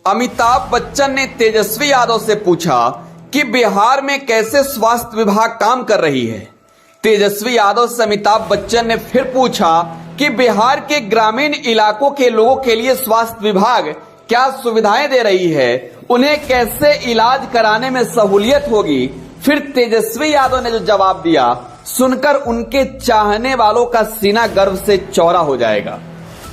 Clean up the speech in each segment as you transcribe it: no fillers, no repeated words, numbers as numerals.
अमिताभ बच्चन ने तेजस्वी यादव से पूछा कि बिहार में कैसे स्वास्थ्य विभाग काम कर रही है। तेजस्वी यादव से अमिताभ बच्चन ने फिर पूछा कि बिहार के ग्रामीण इलाकों के लोगों के लिए स्वास्थ्य विभाग क्या सुविधाएं दे रही है, उन्हें कैसे इलाज कराने में सहूलियत होगी। फिर तेजस्वी यादव ने जो जवाब दिया सुनकर उनके चाहने वालों का सीना गर्व से चौड़ा हो जाएगा।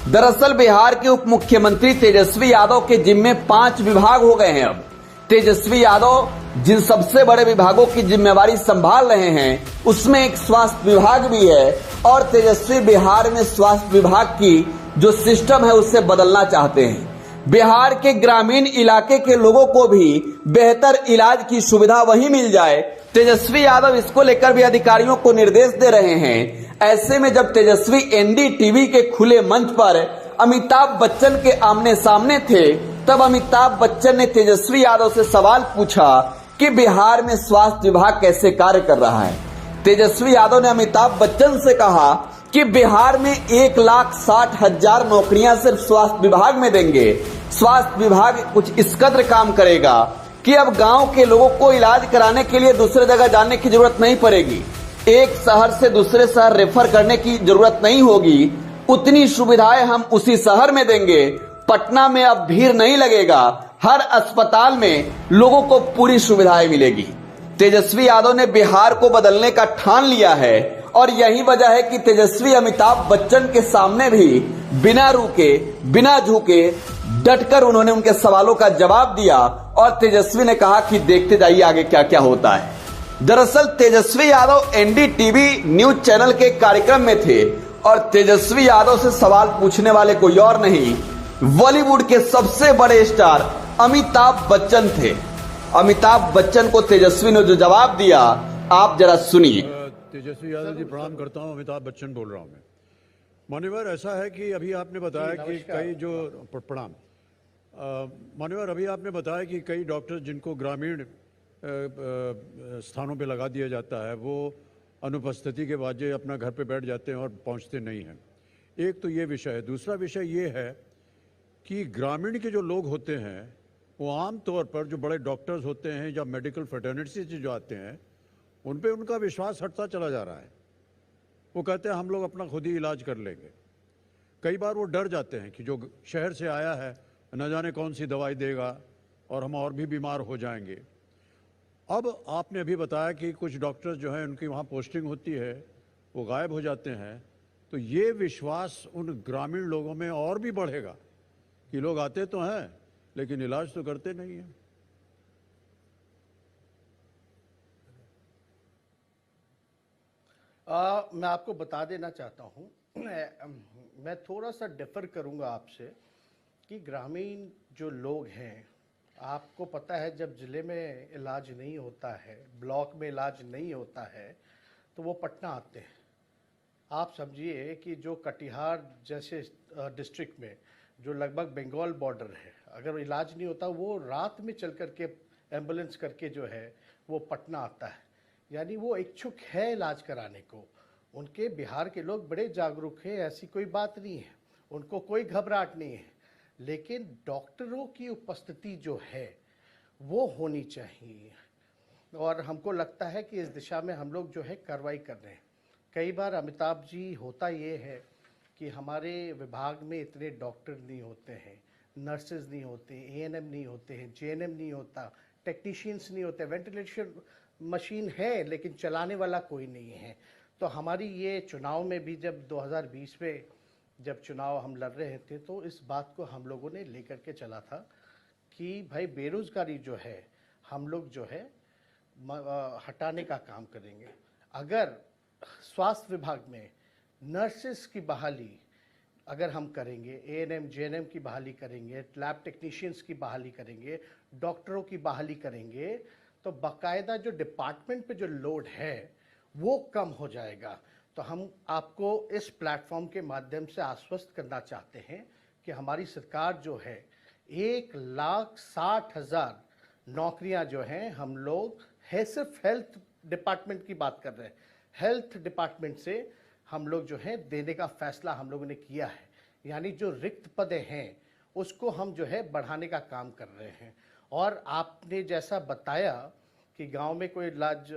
दरअसल बिहार के उप मुख्यमंत्री तेजस्वी यादव के जिम्मे 5 विभाग हो गए हैं। अब तेजस्वी यादव जिन सबसे बड़े विभागों की जिम्मेवारी संभाल रहे हैं उसमें एक स्वास्थ्य विभाग भी है और तेजस्वी बिहार में स्वास्थ्य विभाग की जो सिस्टम है उससे बदलना चाहते हैं। बिहार के ग्रामीण इलाके के लोगों को भी बेहतर इलाज की सुविधा वहीं मिल जाए। तेजस्वी यादव इसको लेकर भी अधिकारियों को निर्देश दे रहे हैं। ऐसे में जब तेजस्वी एनडीटीवी के खुले मंच पर अमिताभ बच्चन के आमने सामने थे तब अमिताभ बच्चन ने तेजस्वी यादव से सवाल पूछा कि बिहार में स्वास्थ्य विभाग कैसे कार्य कर रहा है। तेजस्वी यादव ने अमिताभ बच्चन से कहा कि बिहार में 1,60,000 नौकरियां सिर्फ स्वास्थ्य विभाग में देंगे। स्वास्थ्य विभाग कुछ इस कदर काम करेगा कि अब गांव के लोगों को इलाज कराने के लिए दूसरे जगह जाने की जरूरत नहीं पड़ेगी। एक शहर से दूसरे शहर रेफर करने की जरूरत नहीं होगी। उतनी सुविधाएं हम उसी शहर में देंगे। पटना में अब भीड़ नहीं लगेगा। हर अस्पताल में लोगों को पूरी सुविधाएं मिलेगी। तेजस्वी यादव ने बिहार को बदलने का ठान लिया है और यही वजह है कि तेजस्वी अमिताभ बच्चन के सामने भी बिना रुके बिना झुके डटकर उन्होंने उनके सवालों का जवाब दिया और तेजस्वी ने कहा कि देखते जाइए आगे क्या क्या होता है। दरअसल Tejashwi Yadav NDTV news channel के कार्यक्रम में थे और तेजस्वी यादव से सवाल पूछने वाले कोई और नहीं बॉलीवुड के सबसे बड़े स्टार अमिताभ बच्चन थे। अमिताभ बच्चन को तेजस्वी ने जो जवाब दिया आप जरा सुनिए। तेजस्वी यादव जी प्रणाम करता हूं। अमिताभ बच्चन बोल रहा हूं मैं। मान्यवर ऐसा है कि अभी आपने बताया कि कई जो प्रणाम मान्यवर अभी आपने बताया कि कई डॉक्टर जिनको ग्रामीण स्थानों पे लगा दिया जाता है वो अनुपस्थिति के वजह अपना घर पे बैठ जाते हैं और पहुंचते नहीं हैं। एक तो ये विषय है। दूसरा विषय ये है कि ग्रामीण के जो लोग होते हैं वो आम तौर पर जो बड़े डॉक्टर्स होते हैं या मेडिकल फ्रेटर्निटी से जो आते हैं उन पे उनका विश्वास हटता चला जा रहा है। वो कहते हैं हम लोग अपना खुद ही इलाज कर लेंगे। कई बार वो डर जाते हैं कि जो शहर से आया है न जाने कौन सी दवाई देगा और हम और भी बीमार हो जाएंगे। अब आपने अभी बताया कि कुछ डॉक्टर्स जो हैं उनकी वहाँ पोस्टिंग होती है वो गायब हो जाते हैं, तो ये विश्वास उन ग्रामीण लोगों में और भी बढ़ेगा कि लोग आते तो हैं लेकिन इलाज तो करते नहीं हैं। मैं आपको बता देना चाहता हूँ, मैं थोड़ा सा डिफर करूँगा आपसे कि ग्रामीण जो लोग हैं, आपको पता है जब ज़िले में इलाज नहीं होता है, ब्लॉक में इलाज नहीं होता है तो वो पटना आते हैं। आप समझिए कि जो कटिहार जैसे डिस्ट्रिक्ट में जो लगभग बंगाल बॉर्डर है, अगर इलाज नहीं होता वो रात में चल करके एम्बुलेंस करके जो है वो पटना आता है। यानी वो इच्छुक है इलाज कराने को। उनके बिहार के लोग बड़े जागरूक हैं, ऐसी कोई बात नहीं है, उनको कोई घबराहट नहीं है। लेकिन डॉक्टरों की उपस्थिति जो है वो होनी चाहिए और हमको लगता है कि इस दिशा में हम लोग जो है कार्रवाई कर रहे हैं। कई बार अमिताभ जी होता ये है कि हमारे विभाग में इतने डॉक्टर नहीं होते हैं, नर्सेज नहीं होते, एएनएम नहीं होते हैं, जेएनएम नहीं होता, टेक्नीशियंस नहीं होते, वेंटिलेशन मशीन है लेकिन चलाने वाला कोई नहीं है। तो हमारी ये चुनाव में भी जब 2020 में जब चुनाव हम लड़ रहे थे तो इस बात को हम लोगों ने लेकर के चला था कि भाई बेरोज़गारी जो है हम लोग जो है हटाने का काम करेंगे। अगर स्वास्थ्य विभाग में नर्सेस की बहाली अगर हम करेंगे, एएनएम जेएनएम की बहाली करेंगे, लैब टेक्नीशियंस की बहाली करेंगे, डॉक्टरों की बहाली करेंगे तो बाकायदा जो डिपार्टमेंट पे जो लोड है वो कम हो जाएगा। तो हम आपको इस प्लेटफॉर्म के माध्यम से आश्वस्त करना चाहते हैं कि हमारी सरकार जो है 1,60,000 नौकरियां जो हैं हम लोग है, सिर्फ हेल्थ डिपार्टमेंट की बात कर रहे हैं, हेल्थ डिपार्टमेंट से हम लोग जो है देने का फैसला हम लोगों ने किया है। यानी जो रिक्त पदे हैं उसको हम जो है बढ़ाने का काम कर रहे हैं। और आपने जैसा बताया कि गांव में कोई इलाज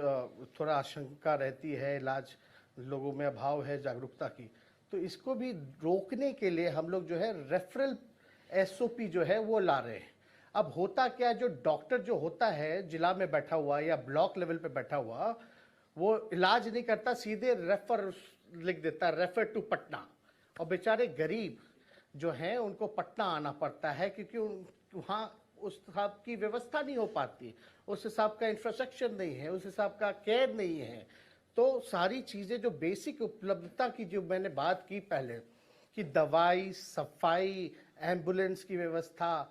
थोड़ा आशंका रहती है, इलाज लोगों में अभाव है जागरूकता की, तो इसको भी रोकने के लिए हम लोग जो है रेफरल एसओपी जो है वो ला रहे हैं। अब होता क्या, जो डॉक्टर जो होता है जिला में बैठा हुआ या ब्लॉक लेवल पे बैठा हुआ, वो इलाज नहीं करता, सीधे रेफर लिख देता है, रेफर टू पटना। और बेचारे गरीब जो हैं उनको पटना आना पड़ता है, क्योंकि वहाँ उस हिसाब की व्यवस्था नहीं हो पाती, उस हिसाब का इंफ्रास्ट्रक्चर नहीं है, उस हिसाब का केयर नहीं है। तो सारी चीज़ें जो बेसिक उपलब्धता की जो मैंने बात की पहले, कि दवाई, सफाई, एम्बुलेंस की व्यवस्था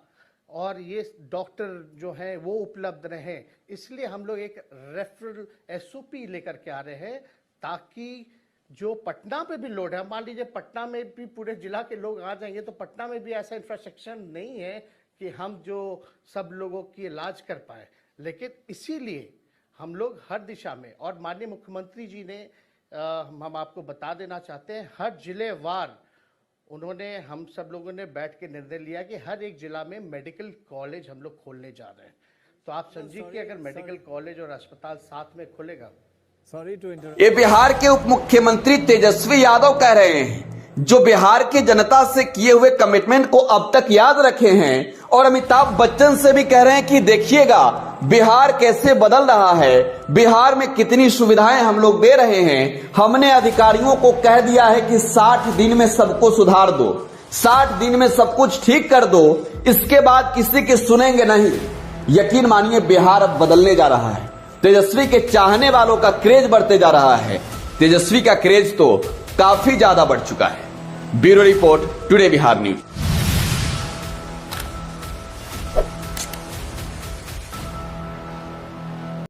और ये डॉक्टर जो हैं वो उपलब्ध रहें, इसलिए हम लोग एक रेफरल एसओपी लेकर के आ रहे हैं, ताकि जो पटना पे भी लोड है, मान लीजिए पटना में भी पूरे जिला के लोग आ जाएंगे, तो पटना में भी ऐसा इंफ्रास्ट्रक्चर नहीं है कि हम जो सब लोगों की इलाज कर पाए। लेकिन इसीलिए हम लोग हर दिशा में, और माननीय मुख्यमंत्री जी ने हम आपको बता देना चाहते हैं, हर जिलेवार उन्होंने, हम सब लोगों ने बैठ के निर्णय लिया कि हर एक जिला में मेडिकल कॉलेज हम लोग खोलने जा रहे हैं। तो आप समझिए कि अगर मेडिकल कॉलेज और अस्पताल साथ में खुलेगा। ये बिहार के उप मुख्यमंत्री तेजस्वी यादव कह रहे हैं, जो बिहार की जनता से किए हुए कमिटमेंट को अब तक याद रखे हैं, और अमिताभ बच्चन से भी कह रहे हैं कि देखिएगा बिहार कैसे बदल रहा है, बिहार में कितनी सुविधाएं हम लोग दे रहे हैं। हमने अधिकारियों को कह दिया है कि 60 दिन में सबको सुधार दो, 60 दिन में सब कुछ ठीक कर दो, इसके बाद किसी की सुनेंगे नहीं। यकीन मानिए बिहार अब बदलने जा रहा है। तेजस्वी के चाहने वालों का क्रेज बढ़ते जा रहा है। तेजस्वी का क्रेज तो काफी ज्यादा बढ़ चुका है। Bureau report, today Bihar news.